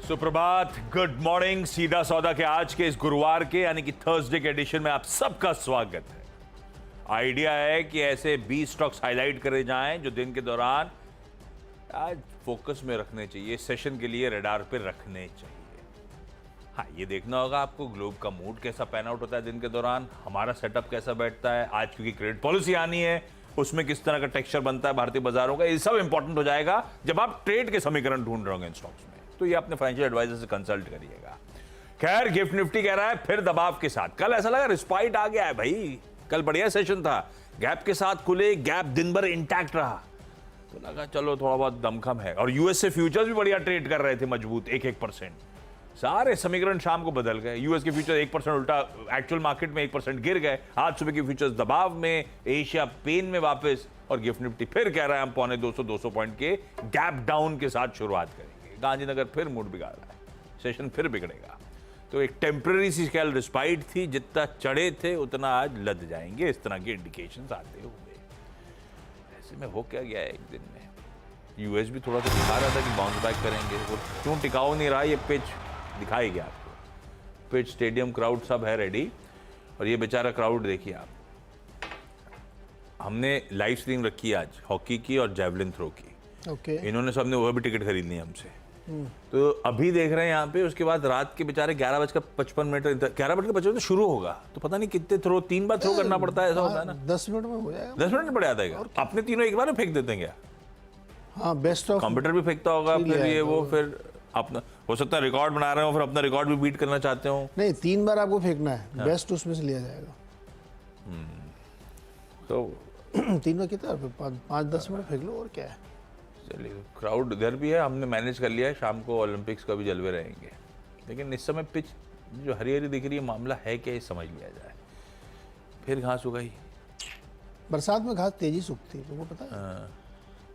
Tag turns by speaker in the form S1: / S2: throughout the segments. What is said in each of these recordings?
S1: सुप्रभात, good morning. सीधा सौदा के आज के इस गुरुवार के यानी कि थर्सडे के एडिशन में आप सबका स्वागत है। आइडिया है कि ऐसे 20 स्टॉक्स हाईलाइट करे जाएं जो दिन के दौरान आज फोकस में रखने चाहिए, सेशन के लिए रडार पे रखने चाहिए। हाँ, ये देखना होगा आपको ग्लोब का मूड कैसा पैन आउट होता है दिन के दौरान, हमारा सेटअप कैसा बैठता है, आज क्योंकि क्रेडिट पॉलिसी आनी है उसमें किस तरह का टेक्सचर बनता है भारतीय बाजारों का। ये सब इंपॉर्टेंट हो जाएगा जब आप ट्रेड के समीकरण ढूंढ रहे होंगे इन स्टॉक्स में, तो ये अपने फाइनेंशियल एडवाइजर से कंसल्ट करिएगा। खैर, गिफ्ट निफ्टी कह रहा है फिर दबाव के साथ। कल ऐसा लगा रिस्पाइट आ गया है भाई, कल बढ़िया सेशन था, गैप के साथ खुले, गैप दिन भर इंटैक्ट रहा, तो लगा चलो थोड़ा बहुत दमखम है। और यूएस से फ्यूचर्स भी बढ़िया ट्रेड कर रहे थे मजबूत, 1% सारे समीकरण शाम को बदल गए। यूएस के फ्यूचर 1% उल्टा, एक्चुअल मार्केट में 1% गिर गए। आज सुबह की फ्यूचर्स दबाव में, एशिया पेन में वापस, और गिफ्ट निफ्टी फिर कह रहा है हम पौने 200 पॉइंट के गैप डाउन के साथ शुरुआत करेंगे। गांधीनगर फिर मूड बिगाड़ रहा है, सेशन फिर बिगड़ेगा। तो एक टेम्पररी सी स्केल रिस्पाइट थी, जितना चढ़े थे उतना आज लद जाएंगे, इस तरह के इंडिकेशंस आते हुए। ऐसे में हो क्या गया है एक दिन में, यूएस भी थोड़ा सा दिखा रहा था कि बाउंस बैक करेंगे, वो क्यों टिकाऊ नहीं रहा ये पिच दिखाएगी आपको। पिच, स्टेडियम, क्राउड सब है रेडी, और ये बेचारा क्राउड देखिए आप। हमने लाइव स्ट्रीम रखी है आज हॉकी की और जेवलिन थ्रो की।
S2: ओके।
S1: इन्होंने सबने वो भी टिकट खरीद ली हमसे। तो अभी देख रहे हैं यहाँ पे, उसके बाद रात के बेचारे 11:55 11:55 शुरू होगा, तो पता नहीं कितने थ्रो, 3 बार थ्रो करना पड़ता है, ऐसा होता है ना।
S2: 10 मिनट में हो जाएगा।
S1: 10 मिनट में पड़ जाता है। अपने तीनों एक बार में फेंक देते हैं क्या?
S2: हाँ, बेस्ट ऑफ
S1: कंप्यूटर भी फेंकता होगा, फिर ये वो, फिर अपना हो सकता है रिकॉर्ड बना रहे हो, फिर अपना रिकॉर्ड भी बीट करना चाहते हो।
S2: नहीं, 3 बार आपको फेंकना है। बेस्ट उसमें से लिया जाएगा।
S1: तो
S2: 3 बार कितना, 5-10 मिनट फेंक लो, और क्या है।
S1: चलिए, क्राउड इधर भी है, हमने मैनेज कर लिया है। शाम को ओलंपिक्स का भी जलवे रहेंगे, लेकिन इस समय पिच जो हरी हरी दिख रही है, मामला है क्या ये समझ लिया जाए। फिर घास उगाई,
S2: बरसात में घास तेजी से उगती है, तुमको पता है।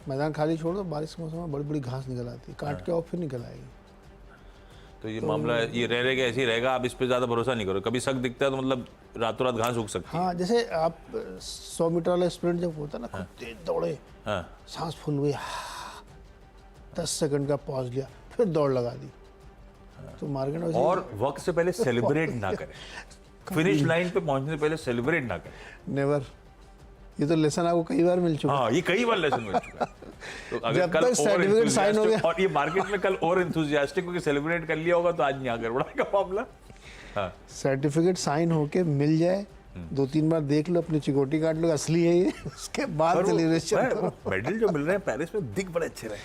S2: मैदान खाली छोड़ दो, बारिश के मौसम में बड़ी बड़ी घास निकल आती है, काट के और फिर निकल आएगी।
S1: तो ये मामला ये रहेगा, ऐसे ही रहेगा। आप इस पे ज़्यादा भरोसा नहीं करो, कभी शक दिखता है तो मतलब रातों रात घास उग सकती है।
S2: हाँ, जैसे आप 100 मीटर वाला स्प्रिंट जब होता है ना, खूब तेज दौड़े, सांस फूल गई, 10 सेकंड का पॉज लिया, फिर दौड़ लगा दी, तो मार्केट में।
S1: और वक्त से पहले सेलिब्रेट ना करें, फिनिश लाइन पे पहुंचने से पहले सेलिब्रेट ना करें।
S2: नेवर। ये तो लेसन आपको कई बार मिल चुका है।
S1: हाँ, ये कई बार लेसन मिल चुका है। तो अगर
S2: जब
S1: कल
S2: तक सर्टिफिकेट साइन हो गया,
S1: और ये मार्केट में कल और एंथुसियास्टिक होकर सेलिब्रेट कर लिया होगा, तो आज नहीं आकर बढ़ाएगा मामला। हाँ,
S2: सर्टिफिकेट साइन होके मिल जाए, 2-3 बार देख लो, अपनी चिकोटी काट लो, असली है ये, उसके बाद सेलिब्रेशन करो।
S1: मेडल जो मिल रहे हैं पेरिस में दिख बड़े अच्छे रहे,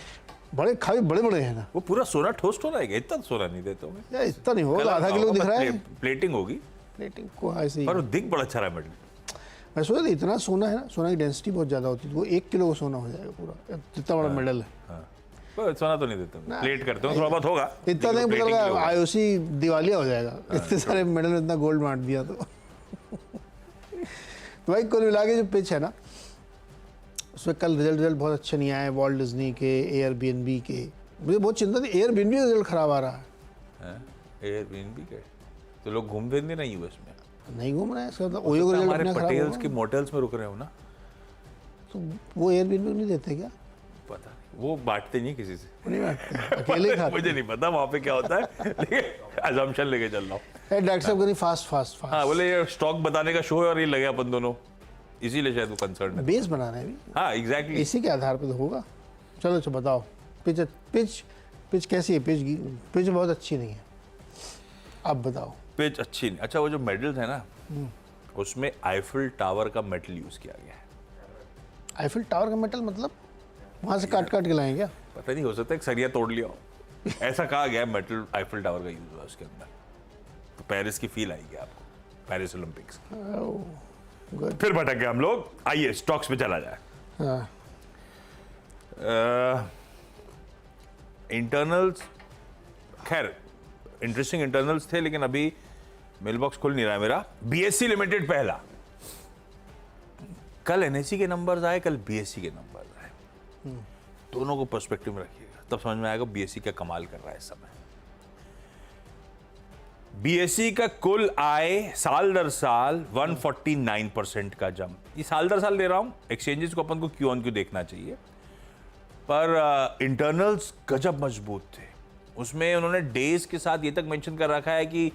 S2: बड़े खाली बड़े बड़े हैं ना।
S1: वो पूरा सोना ठोस्ट हो रहा है, इतना सोना नहीं देता हूँ मैं।
S2: इतना नहीं होगा, आधा किलो दिख रहा है।
S1: प्लेटिंग होगी,
S2: प्लेटिंग को ऐसे ही,
S1: पर वो दिख बड़ा अच्छा रहा है मेडल।
S2: मैं सोचा था इतना सोना है ना, सोना की डेंसिटी बहुत ज्यादा होती है, वो 1 किलो का सोना हो जाएगा पूरा, इतना बड़ा मेडल है।
S1: पर सोना तो नहीं देते, प्लेट करते हो, थोड़ा बहुत होगा।
S2: इतना नहीं पता लगा, IOC दिवालिया हो जाएगा, इतने सारे मेडल में इतना गोल्ड बांट दिया तो। तो भाई कुल मिला के जो पिच है ना, उसमें कल रिजल्ट बहुत अच्छे नहीं आए, वॉल्ट डिज्नी के, एयरबीएनबी के। मुझे बहुत चिंता थी, एयरबीएनबी का रिजल्ट खराब आ रहा है।
S1: एयरबीएनबी के तो लोग घूम फिर नहीं रहे यूएस में,
S2: नहीं घूम रहे हैं, इसका मतलब ओयो का रिजल्ट अपना खराब
S1: पटेल्स की मोटेल्स में रुक रहे हो ना,
S2: तो वो एयरबीएनबी नहीं देते क्या?
S1: पता नहीं, वो बांटते नहीं किसी से,
S2: वो नहीं बांटते, अकेले खाते।
S1: मुझे नहीं पता वहाँ पे क्या होता है, लेकिन अजम्पशन लेके चल रहा हूँ।
S2: डॉक्टर साहब कहीं फास्ट।
S1: हाँ, बोले ये स्टॉक बताने का शो है और ये लगे अपन दोनों, इसीलिए शायद वो कंसर्न है।
S2: बेस बनाना है अभी।
S1: हाँ, एग्जैक्टली,
S2: इसी के आधार पर तो होगा। चलो बताओ, पिच कैसी है? पिच बहुत अच्छी नहीं है, आप बताओ।
S1: पिच अच्छी नहीं, अच्छा वो जो मेडल्स है ना, उसमें आईफिल टावर का मेटल यूज किया गया है।
S2: आईफिल टावर का मेटल मतलब वहाँ से काट के लाएं क्या?
S1: पता नहीं, हो सकता है एक सरिया तोड़ लिया हो, ऐसा कहा गया मेटल आईफिल टावर का यूज हुआ उसके अंदर। तो पेरिस की फील आएगी आपको, पेरिस ओलंपिक्स की। फिर भटक गए हम लोग, आइए स्टॉक्स पे चला जाए।
S2: हाँ।
S1: इंटरनल्स, खैर इंटरेस्टिंग इंटरनल्स थे, लेकिन अभी मेल बॉक्स खुल नहीं रहा है मेरा। बीएससी लिमिटेड पहला, कल एनएससी के नंबर्स आए, कल बीएससी के नंबर्स आए, दोनों को पर्सपेक्टिव में रखिएगा, तब समझ में आएगा बीएससी क्या कमाल कर रहा है इस समय। बीएसई का कुल आय साल दर साल 149% का जंप। ये साल दर साल दे रहा हूं, एक्सचेंजेस को अपन को क्यू ऑन क्यू देखना चाहिए, पर इंटरनल्स गजब मजबूत थे। उसमें उन्होंने डेज के साथ ये तक मेंशन कर रखा है कि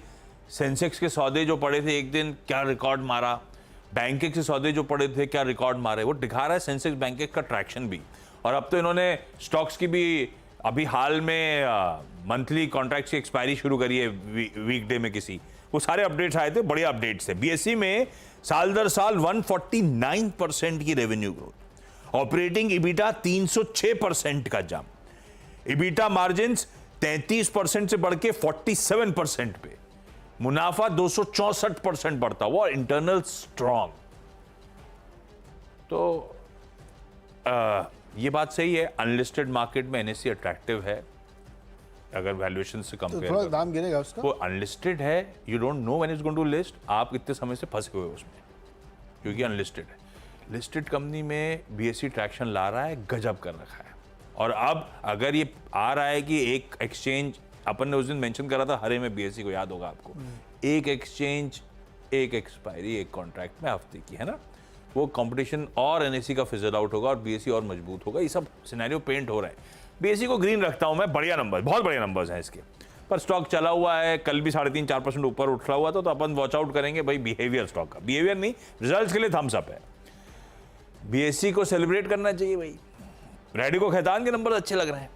S1: सेंसेक्स के सौदे जो पड़े थे एक दिन क्या रिकॉर्ड मारा, बैंकेक्स के सौदे जो पड़े थे क्या रिकॉर्ड मारे, वो दिखा रहा है सेंसेक्स बैंकेक्स का ट्रैक्शन भी। और अब तो इन्होंने स्टॉक्स की भी अभी हाल में मंथली कॉन्ट्रैक्ट की एक्सपायरी शुरू करी है वीकडे में किसी, वो सारे अपडेट्स आए थे, बढ़िया अपडेट्स थे। बीएसई में साल दर साल 149% की रेवेन्यू ग्रोथ, ऑपरेटिंग इबिटा 306% का जंप, इबिटा मार्जिन 33% से बढ़ के 47% पे, मुनाफा 264% बढ़ता हुआ, इंटरनल स्ट्रॉन्ग। तो ये बात सही है, अनलिस्टेड मार्केट में एनएससी अट्रैक्टिव है अगर वैल्यूएशन से
S2: तो
S1: कंपेयर
S2: थोड़ा दाम गिरेगा उसका।
S1: वो अनलिस्टेड है, you don't know when is going to list, आप इतने समय से फंसे हुए हो उसमें क्योंकि अनलिस्टेड है। लिस्टेड कंपनी में बीएसई ट्रैक्शन ला रहा है, गजब कर रखा है। और अब अगर ये आ रहा है कि एक एक्सचेंज, अपन ने उस दिन मेंशन करा था हरे में बीएसई को, याद होगा आपको, एक एक्सचेंज एक एक्सपायरी एक कॉन्ट्रैक्ट में हफ्ते की है ना, वो कंपटीशन और एनएससी का फिजल आउट होगा और बीएसई और मजबूत होगा। ये सब सिनेरियो पेंट हो रहा है। बीएसई को ग्रीन रखता हूं मैं, बढ़िया नंबर, बहुत बढ़िया नंबर्स हैं इसके, पर स्टॉक चला हुआ है, कल भी 3.5-4% ऊपर उठ रहा हुआ था, तो अपन वॉच आउट करेंगे भाई बिहेवियर स्टॉक का, बिहेवियर नहीं, रिजल्ट्स के लिए थम्स अप है। बीएसई को सेलिब्रेट करना चाहिए भाई। रेडिको खैतान के नंबर अच्छे लग रहे हैं,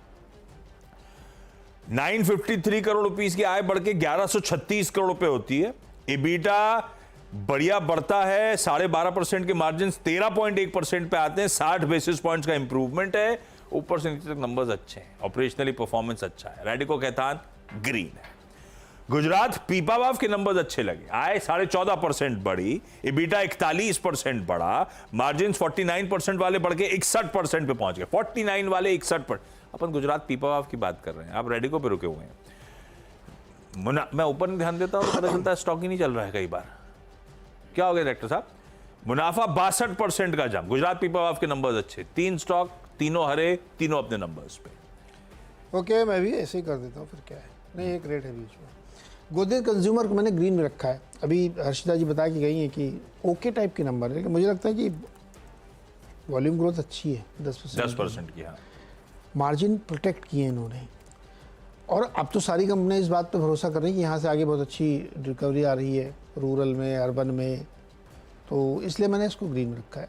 S1: 953 करोड़ रुपीस की आय बढ़ के 1136 करोड़ रुपए होती है, इबीटा बढ़िया बढ़ता है, 12.5% के मार्जिन 13.1% पे आते हैं, 60 बेसिस पॉइंट्स का इंप्रूवमेंट है, ऊपर से नीचे तक नंबर्स अच्छे हैं, ऑपरेशनली परफॉर्मेंस अच्छा है। रेडिको खैतान ग्रीन है। गुजरात पीपावाव के नंबर्स अच्छे लगे, आय 14.5% बढ़ी, इबीटा 41% बढ़ा, मार्जिन 49% वाले बढ़ के 61% पे पहुंच गए, 49 वाले 61%। अपन गुजरात पीपावाव की बात कर रहे हैं, आप रेडिको पे रुके हुए हैं। मैं ऊपर नहीं ध्यान देता हूं तो पता चलता है स्टॉक ही नहीं चल रहा है कई बार। क्या हो गया डायरेक्टर साहब? मुनाफा 62% का जंप, गुजरात पीपावाव के नंबर्स अच्छे, 3 स्टॉक, तीनों हरे, तीनों अपने नंबर्स पे।
S2: ओके, मैं भी ऐसे ही कर देता हूँ, फिर क्या है, नहीं एक रेट है बीच में। गोदरेज कंज्यूमर को मैंने ग्रीन में रखा है। अभी हर्षिता जी बता के गई हैं कि ओके टाइप के नंबर है, लेकिन मुझे लगता है कि वॉल्यूम ग्रोथ अच्छी है,
S1: 10% की। हाँ,
S2: मार्जिन प्रोटेक्ट किए इन्होंने, और अब तो सारी कंपनियां इस बात पे भरोसा कर रही हैं कि यहाँ से आगे बहुत अच्छी रिकवरी आ रही है, रूरल में, अर्बन में, तो इसलिए मैंने इसको ग्रीन में रखा है।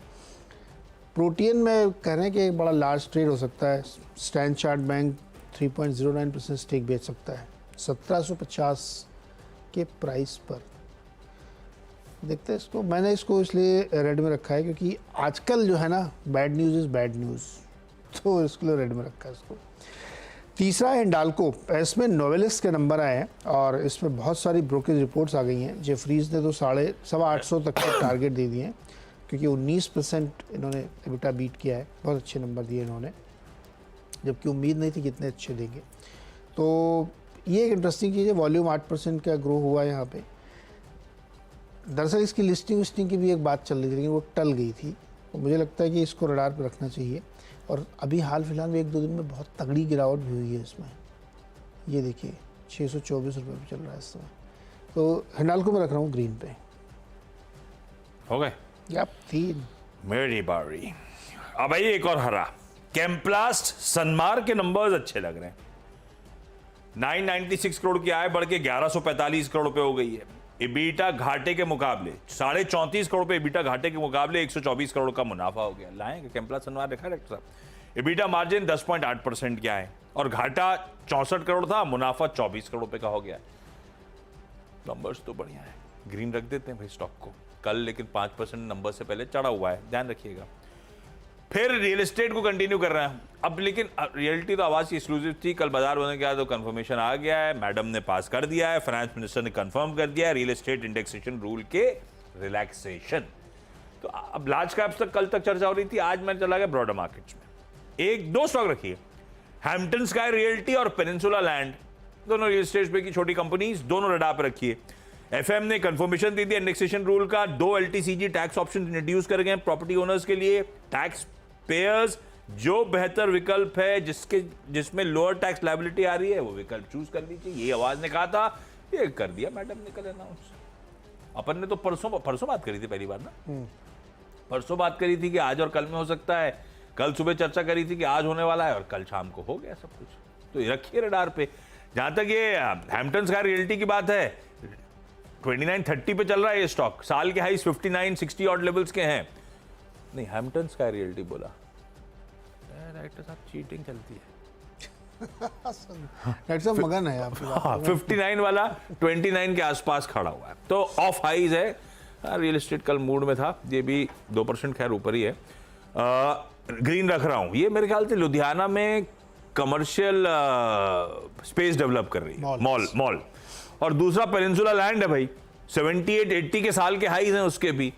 S2: प्रोटीन में कह रहे हैं कि एक बड़ा लार्ज ट्रेड हो सकता है। स्टैंड चार्ट बैंक 3.09% स्टेक बेच सकता है 1750 के प्राइस पर। देखते हैं इसको, मैंने इसको इसलिए रेड में रखा है क्योंकि आजकल जो है ना, bad news is bad news, तो इसके लिए रेड में रखा है इसको। तीसरा है हिंडाल्को, इसमें नोवेलिस के नंबर आए हैं और इसमें बहुत सारी ब्रोकरेज रिपोर्ट्स आ गई हैं। जेफरीज ने तो 850 तक के टारगेट दे दिए हैं क्योंकि 19% इन्होंने एबिटा बीट किया है, बहुत अच्छे नंबर दिए इन्होंने, जबकि उम्मीद नहीं थी कितने अच्छे देंगे। तो ये एक इंटरेस्टिंग चीज़ है। वॉल्यूम 8% का ग्रो हुआ है यहाँ पे। दरअसल इसकी लिस्टिंग की भी एक बात चल रही थी, लेकिन वो टल गई थी, तो मुझे लगता है कि इसको रडार पर रखना चाहिए। और अभी हाल फिलहाल में 1-2 दिन में बहुत तगड़ी गिरावट भी हुई है इसमें, ये देखिए 624 रुपये पे चल रहा है इस समय। तो हिंडाल्को में रख रहा हूँ ग्रीन पे।
S1: हो गए
S2: या 3
S1: मेरी बारी। अब आइए एक और हरा, कैम्प्लास्ट सनमार के नंबर्स अच्छे लग रहे हैं। 996 करोड़ की आय बढ़ के 1145 करोड़ रुपए हो गई है। इबीटा घाटे के मुकाबले 34.5 करोड़ रुपए, इबीटा घाटे के मुकाबले 124 करोड़ का मुनाफा हो गया। लाएंगे कैम्प्लास्ट सनमार, देखा डायरेक्टर साहब। इबीटा मार्जिन 10.8% की आए और घाटा 64 करोड़ था, मुनाफा 24 करोड़ रुपए का हो गया। नंबर्स तो बढ़िया है, ग्रीन रख देते हैं भाई स्टॉक को। कल लेकिन 5% नंबर से पहले चढ़ा हुआ है, ध्यान रखिएगा। फिर रियल एस्टेट को कंटिन्यू कर रहे हैं अब, लेकिन रियल्टी तो आवाज की एक्सक्लूसिव थी। कल बाजार बनने के बाद तो कंफर्मेशन आ गया है, मैडम ने पास कर दिया है, फाइनेंस मिनिस्टर ने कंफर्म कर दिया है रियल एस्टेट इंडेक्सेशन रूल के रिलैक्सेशन। तो अब लार्ज कैप्स तक कल तक चर्चा हो रही थी, आज मैं चला गया ब्रॉडर मार्केट्स में। 1-2 स्टॉक रखिए, हैम्पटन स्काई रियल्टी और पेनिनसुला लैंड, दोनों रियल एस्टेट पे की छोटी कंपनीज, दोनों रडार पर रखिए। एफएम ने कंफर्मेशन दे दिया इंडेक्सेशन रूल का, 2 एलटीसीजी टैक्स ऑप्शन इंट्रोड्यूस कर गए प्रॉपर्टी ओनर्स के लिए। टैक्स पेयर्स जो बेहतर विकल्प है, जिसमें लोअर टैक्स लायबिलिटी आ रही है, वो विकल्प चूज कर लीजिए। ये आवाज ने कहा था, ये कर दिया मैडम ने कल अनाउंस। अपन ने तो परसों बात करी थी पहली बार ना, परसों बात करी थी कि आज और कल में हो सकता है, कल सुबह चर्चा करी थी कि आज होने वाला है और कल शाम को हो गया सब कुछ। तो ये रखिए रडार पे। जहां तक ये हैम्पटन स्काई रियल्टी की बात है, 29-30 पे चल रहा है ये स्टॉक, साल के हाईस 59-60 ऑड लेवल्स के हैं। नहीं, हैम्पटन स्काई रियल्टी बोला, डायरेक्टर साहब चीटिंग चलती है।
S2: डॉक्टर साहब मगन है आपकी बात
S1: हाँ, 59 वाला 29 के आसपास खड़ा हुआ है, तो ऑफ हाइज है। रियल एस्टेट कल मूड में था, ये भी 2% खैर ऊपर ही है। ग्रीन रख रहा हूं, ये मेरे ख्याल से लुधियाना में कमर्शियल स्पेस डेवलप कर रही है, मॉल। और दूसरा पेनिनसुला लैंड है भाई, 78-80 के साल के हाईज हैं उसके भी।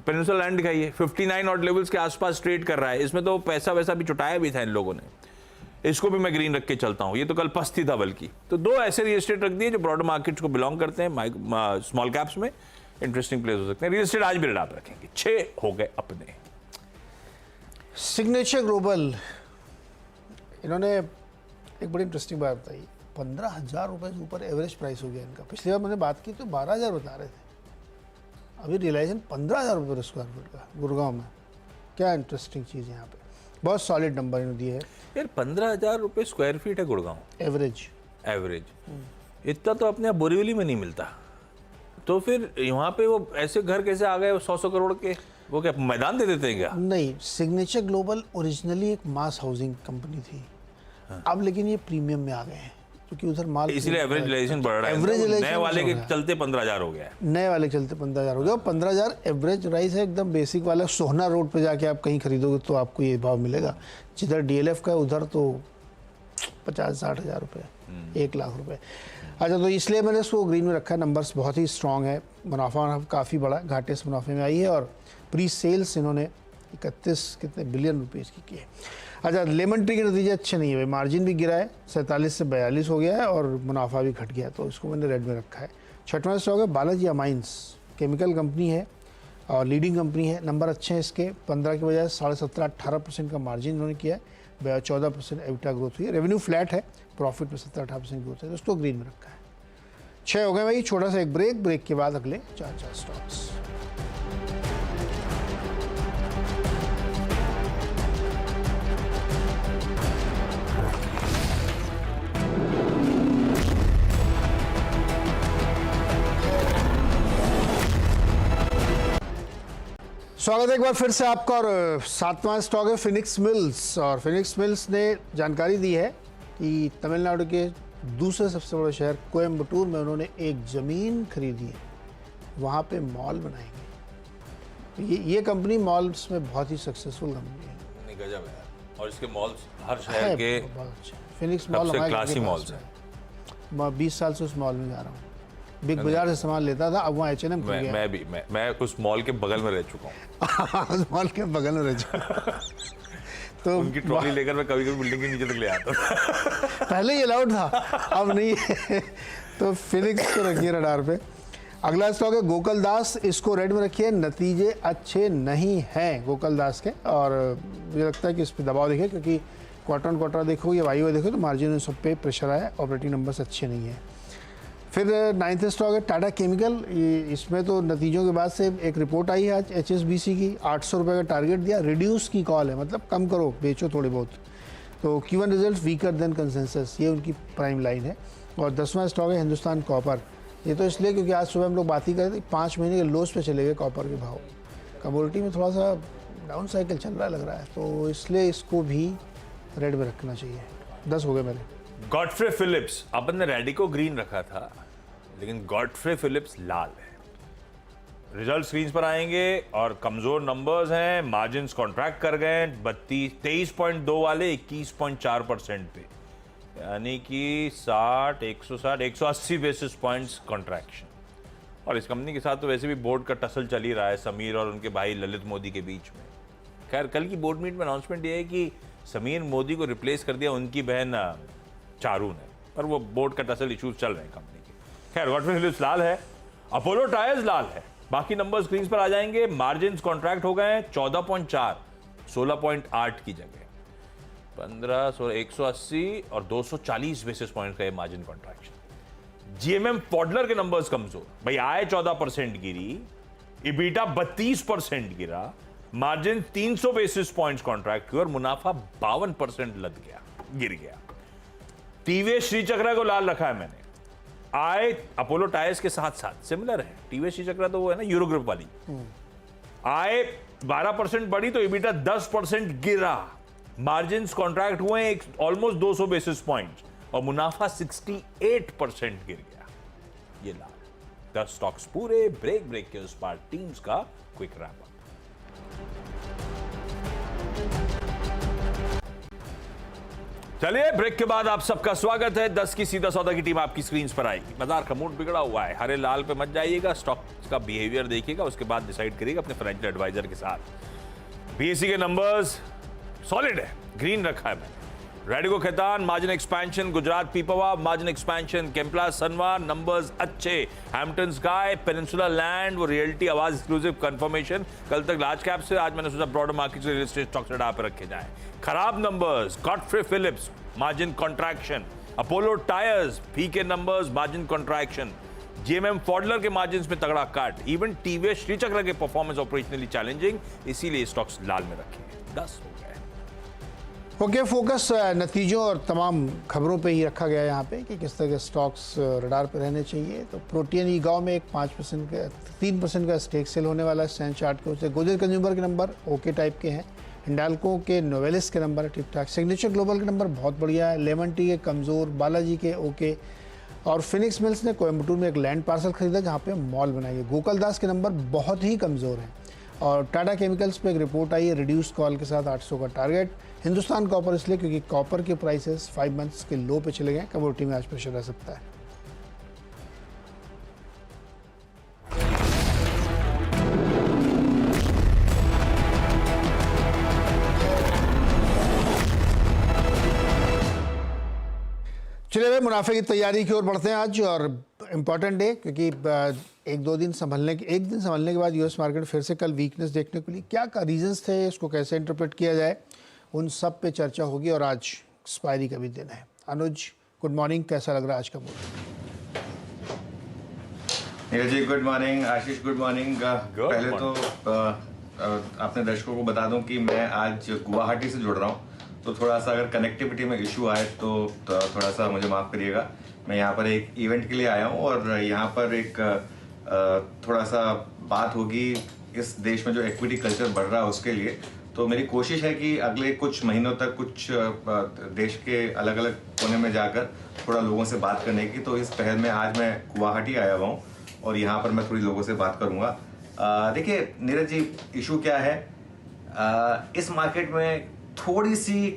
S1: पेनिनसुला लैंड दिखाइए, 59 ऑड लेवल्स के आसपास ट्रेड कर रहा है। इसमें तो पैसा वैसा भी चुटाया भी था इन लोगों ने। इसको भी मैं ग्रीन रख के चलता हूं, ये तो कल पस्ती था बल्कि। तो 2 ऐसे रियल एस्टेट रख दिए जो ब्रॉडर मार्केट्स को बिलोंग करते हैं, स्मॉल कैप्स में इंटरेस्टिंग प्लेस हो सकते हैं। रियल एस्टेट आज भी आप रखेंगे, 6 हो गए अपने।
S2: सिग्नेचर ग्लोबल, इन्होंने एक बड़ी इंटरेस्टिंग बात बताई, 15,000 रुपये से ऊपर एवरेज प्राइस हो गया इनका। पिछली बार मैंने बात की तो 12,000 बता रहे थे, अभी रियलाइजेशन 15,000 रुपये पर स्क्वायर फीट का गुड़गांव में। क्या इंटरेस्टिंग चीज़ है यहाँ पे, बहुत सॉलिड नंबर इन्होंने दिए है
S1: यार। 15,000 रुपये स्क्वायर फीट है गुड़गांव एवरेज। इतना तो अपने यहाँ बोरीवली में नहीं मिलता। तो फिर यहाँ पे वो ऐसे घर कैसे आ गए 100 करोड़ के? वो क्या मैदान दे देते हैं क्या?
S2: नहीं, सिग्नेचर ग्लोबल ओरिजिनली एक मास हाउसिंग कंपनी थी। हाँ। अब लेकिन ये प्रीमियम में आ गए हैं क्योंकि उधर माल,
S1: इसलिए एवरेज रिलेशन बढ़ रहा है। नए वाले के चलते 15,000 हो गया है।
S2: नए वाले के चलते 15,000 हो गया। 15,000 एवरेज प्राइस है, एकदम बेसिक वाला। सोहना रोड पे जाके आप कहीं खरीदोगे तो आपको ये भाव मिलेगा। जिधर DLF का है उधर तो 50-60 हज़ार रुपये, 1 लाख रुपए। अच्छा, तो इसलिए मैंने इसको ग्रीन में रखा है। नंबर्स बहुत ही स्ट्रॉन्ग है, मुनाफा काफ़ी बड़ा, घाटे से मुनाफे में आई है। और प्री सेल्स इन्होंने 31 बिलियन रुपीज़ की है। अच्छा, लेमन ट्री के नतीजे अच्छे नहीं है भाई, मार्जिन भी गिरा है, 47 से 42 हो गया है और मुनाफा भी घट गया, तो इसको मैंने रेड में रखा है। 6वां स्टॉक है बालाजी अमाइंस, केमिकल कंपनी है और लीडिंग कंपनी है। नंबर अच्छे हैं इसके, 15 के बजाय 17.5-18% का मार्जिन इन्होंने किया है, 14% एबिटा ग्रोथ हुई है। रेवेन्यू फ्लैट है, प्रॉफिट में 17-18% ग्रोथ है, तो उसको ग्रीन में रखा है। 6 हो गए भाई। छोटा सा एक ब्रेक के बाद अगले 4 स्टॉक्स। स्वागत है एक बार फिर से आपका। और 7वां स्टॉक है फिनिक्स मिल्स। और फिनिक्स मिल्स ने जानकारी दी है कि तमिलनाडु के दूसरे सबसे बड़े शहर कोयम्बटूर में उन्होंने एक ज़मीन खरीदी है, वहाँ पे मॉल बनाएंगे। तो ये कंपनी मॉल्स में बहुत ही सक्सेसफुल कंपनी है।
S1: नहीं, गजब है। और इसके मॉल्स हर शहर के
S2: बहुत अच्छे। फिनिक्स मॉल
S1: सबसे क्लासी मॉल्स है।
S2: मैं 20 साल से उस मॉल में जा रहा हूँ। बिग बाजार से सामान लेता था, अब वहाँ H&M खुल गया।
S1: मैं उस मॉल के बगल में रह चुका हूँ।
S2: उस मॉल के बगल में रह चुका। तो
S1: उनकी ट्रॉली लेकर मैं कभी कभी बिल्डिंग के नीचे तक ले आता था।
S2: पहले ये अलाउड था, अब नहीं है। तो फिनिक्स को रखिए रडार पे। अगला स्टॉक है गोकुल दास, इसको रेड में रखिए। नतीजे अच्छे नहीं हैं गोकुल दास के, और मुझे लगता है कि इस पर दबाव देखिए, क्योंकि क्वार्टर ऑन क्वार्टर देखो या वाई देखो तो मार्जिन सब पे प्रेशर आया, ऑपरेटिंग नंबर्स अच्छे नहीं है। फिर 9वां स्टॉक है टाटा केमिकल। इसमें तो नतीजों के बाद से एक रिपोर्ट आई है आज HSBC की, 800 रुपये का टारगेट दिया, रिड्यूस की कॉल है, मतलब कम करो, बेचो थोड़े बहुत। तो Q1 result weaker then consensus, ये उनकी प्राइम लाइन है। और 10वां स्टॉक है हिंदुस्तान कॉपर। ये तो इसलिए क्योंकि आज सुबह हम लोग बात ही कर रहे थे, 5 महीने के लोस पे चले गए कॉपर के भाव। कमोडिटी में थोड़ा सा डाउन साइकिल चल रहा लग रहा है, तो इसलिए इसको भी रेड में रखना चाहिए। 10 हो गए मेरे।
S1: गॉडफ्रे फिलिप्स, अपन ने रेडिको ग्रीन रखा था, लेकिन गॉडफ्रे फिलिप्स लाल है। रिजल्ट स्क्रीन पर आएंगे और कमजोर नंबर्स हैं, मार्जिन्स कॉन्ट्रैक्ट कर गए 23.2 वाले 21.4% पे, यानी कि 180 बेसिस पॉइंट्स कॉन्ट्रैक्शन। और इस कंपनी के साथ तो वैसे भी बोर्ड का टसल चल ही रहा है, समीर और उनके भाई ललित मोदी के बीच में। खैर, कल की बोर्ड मीट में अनाउंसमेंट ये है कि समीर मोदी को रिप्लेस कर दिया उनकी बहन चारू ने, पर वो बोर्ड का टसल इश्यूज चल रहे हैं कंपनी के। खैर, गॉडफ्रे फिलिप्स लाल है, अपोलो टायर्स लाल है। बाकी नंबर स्क्रीन पर आ जाएंगे। मार्जिन्स कॉन्ट्रैक्ट हो गए 14.4, 16.8 की जगह 15, 180 और 240 बेसिस पॉइंट का ये मार्जिन कॉन्ट्रैक्शन। जीएमएम फॉडलर के नंबर्स कमजोर भाई, आय 14% गिरी, इबीटा 32% गिरा, मार्जिन 300 बेसिस पॉइंट्स कॉन्ट्रैक्ट हुए और मुनाफा 52% गिर गया। टीवीएस श्रीचक्रा को लाल रखा है मैंने। आए अपोलो टायर्स के साथ साथ सिमिलर है, टीवीएस श्रीचक्रा तो वो है ना यूरो ग्रुप वाली। आए 12% बढ़ी तो EBITDA 10% गिरा, मार्जिन कॉन्ट्रैक्ट हुए ऑलमोस्ट 200 बेसिस पॉइंट और मुनाफा 68% गिर गया। ये लाल 10 स्टॉक्स पूरे ब्रेक के उस पार टीम्स का क्विक रैप अप। चलिए ब्रेक के बाद आप सबका स्वागत है। 10 की सीधा सौदा की टीम आपकी स्क्रीन पर आएगी। बाजार का मूड बिगड़ा हुआ है, हरे लाल पे मत जाइएगा, स्टॉक का बिहेवियर देखिएगा, उसके बाद डिसाइड करिएगा अपने फाइनेंशियल एडवाइजर के साथ। बीएसई के नंबर्स सॉलिड है, ग्रीन रखा है मैंने। Radico Khaitan margin expansion, Gujarat Pipavav margin expansion, केम्पला सनवा नंबर्स अच्छे, हैम्पटन स्काई, पेनिनसुला लैंड वो रियल्टी आवाज एक्सक्लूसिव कंफर्मेशन। कल तक लार्ज कैप से, आज मैंने सोचा ब्रॉडर मार्केट से रियल एस्टेट स्टॉक्स रडार पर रखे जाए। खराब numbers, Godfrey Phillips margin contraction, Apollo Tyres पी के numbers margin contraction, GMM Pfaudler के मार्जिन में तगड़ा काट, इवन टीवीएस श्रीचक्र के परफॉर्मेंस ऑपरेशनली चैलेंजिंग, इसीलिए स्टॉक्स लाल में रखे। 10 हो गए।
S2: ओके, फोकस नतीजों और तमाम खबरों पे ही रखा गया है यहाँ पे कि किस तरह के स्टॉक्स रडार पे रहने चाहिए। तो प्रोटीन ई गाँव में एक 5% का 3% का स्टेक सेल होने वाला है स्टैंड चार्ट के उससे। गोदरेज कंज्यूमर के नंबर ओके टाइप के हैं, हिंडाल्को के नोवेलिस के नंबर ठीक ठाक, सिग्नेचर ग्लोबल के नंबर बहुत बढ़िया है, लेमन टी के कमज़ोर, बालाजी के ओके, और फिनिक्स मिल्स ने कोयम्बटूर में एक लैंड पार्सल खरीदा जहाँ पे मॉल बनाई है। गोकुल दास के नंबर बहुत ही कमज़ोर हैं। और टाटा केमिकल्स पे एक रिपोर्ट आई है रिड्यूस्ड कॉल के साथ 800 का टारगेट। हिंदुस्तान कॉपर इसलिए क्योंकि कॉपर के प्राइसेस 5 मंथ्स के लो पे चले गए, कमोडिटी में आज प्रेशर रह सकता है। चलिए भाई, मुनाफे की तैयारी की ओर बढ़ते हैं आज, और इम्पॉर्टेंट डे क्योंकि एक दिन संभलने के बाद यूएस मार्केट फिर से कल वीकनेस देखने को मिली। क्या रीजंस थे, इसको कैसे इंटरप्रेट किया जाए, उन सब पे चर्चा होगी। और आज एक्सपायरी का भी दिन है। अनुज, गुड मॉर्निंग, कैसा लग रहा है आज का mood?
S3: Neeraj ji good morning, आशीष गुड मॉर्निंग। पहले तो अपने दर्शकों को बता दूं कि मैं आज गुवाहाटी से जुड़ रहा हूं, तो थोड़ा सा अगर कनेक्टिविटी में इशू आए तो थोड़ा सा मुझे माफ़ करिएगा। मैं यहाँ पर एक इवेंट के लिए आया हूँ और यहाँ पर एक थोड़ा सा बात होगी इस देश में जो इक्विटी कल्चर बढ़ रहा है उसके लिए। तो मेरी कोशिश है कि अगले कुछ महीनों तक कुछ देश के अलग अलग कोने में जाकर थोड़ा लोगों से बात करने की। तो इस पहल में आज मैं गुवाहाटी आया हुआ हूँ और यहाँ पर मैं थोड़ी लोगों से बात करूँगा। देखिए नीरज जी, इशू क्या है, इस मार्केट में थोड़ी सी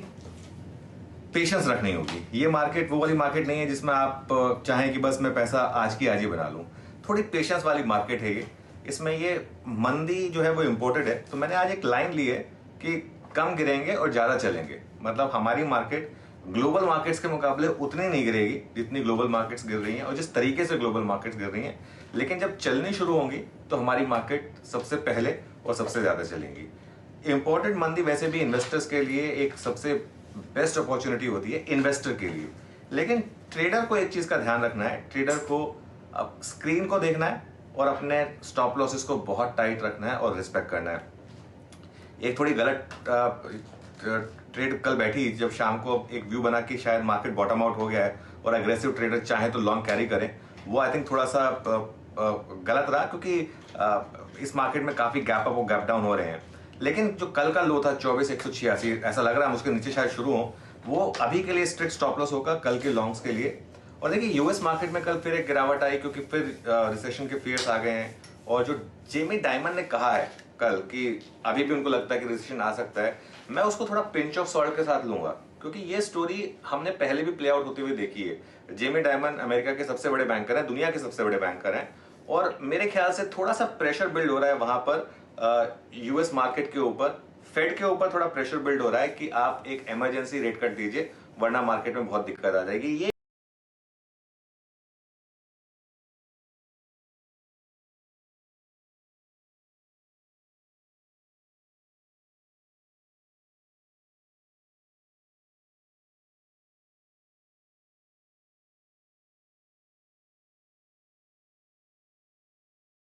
S3: पेशेंस रखनी होगी। ये मार्केट वो वाली मार्केट नहीं है जिसमें आप चाहें कि बस मैं पैसा आज की आज ही बना लूं। थोड़ी पेशेंस वाली मार्केट है ये। इसमें ये मंदी जो है वो इम्पोर्टेड है। तो मैंने आज एक लाइन ली है कि कम गिरेंगे और ज्यादा चलेंगे। मतलब हमारी मार्केट ग्लोबल मार्केट्स के मुकाबले उतनी नहीं गिरेगी जितनी ग्लोबल मार्केट्स गिर रही हैं और जिस तरीके से ग्लोबल मार्केट्स गिर रही हैं। लेकिन जब चलनी शुरू होंगी तो हमारी मार्केट सबसे पहले और सबसे ज्यादा चलेंगी। इंपॉर्टेंट मंदी वैसे भी इन्वेस्टर्स के लिए एक सबसे बेस्ट अपॉर्चुनिटी होती है इन्वेस्टर के लिए। लेकिन ट्रेडर को एक चीज का ध्यान रखना है, ट्रेडर को स्क्रीन को देखना है और अपने स्टॉप लॉसेस को बहुत टाइट रखना है और रिस्पेक्ट करना है। एक थोड़ी गलत ट्रेड कल बैठी जब शाम को एक व्यू बना कि शायद मार्केट बॉटम आउट हो गया है और एग्रेसिव ट्रेडर चाहे तो लॉन्ग कैरी करें, वो आई थिंक थोड़ा सा गलत रहा क्योंकि इस मार्केट में काफी गैप अप और गैप डाउन हो रहे हैं। लेकिन जो कल का लो था 24,186, ऐसा लग रहा है उसके नीचे शायद शुरू हो, वो अभी के लिए स्ट्रिक्ट स्टॉप लॉस होगा कल के लॉन्ग्स के लिए। और देखिए यूएस मार्केट में कल फिर एक गिरावट आई क्योंकि फिर रिसेशन के फियर्स आ गए हैं। और जो जेमी डायमंड ने कहा है कल कि अभी भी उनको लगता है कि रिसेशन आ सकता है, मैं उसको थोड़ा पिंच ऑफ सॉल्ट के साथ लूंगा क्योंकि ये स्टोरी हमने पहले भी प्ले आउट होते हुए देखी है। जेमी डायमंड अमेरिका के सबसे बड़े बैंकर हैं, दुनिया के सबसे बड़े बैंकर हैं, और मेरे ख्याल से थोड़ा सा प्रेशर बिल्ड हो रहा है वहां पर यूएस मार्केट के ऊपर, फेड के ऊपर थोड़ा प्रेशर बिल्ड हो रहा है कि आप एक इमरजेंसी रेट कट दीजिए वरना मार्केट में बहुत दिक्कत आ जाएगी। ये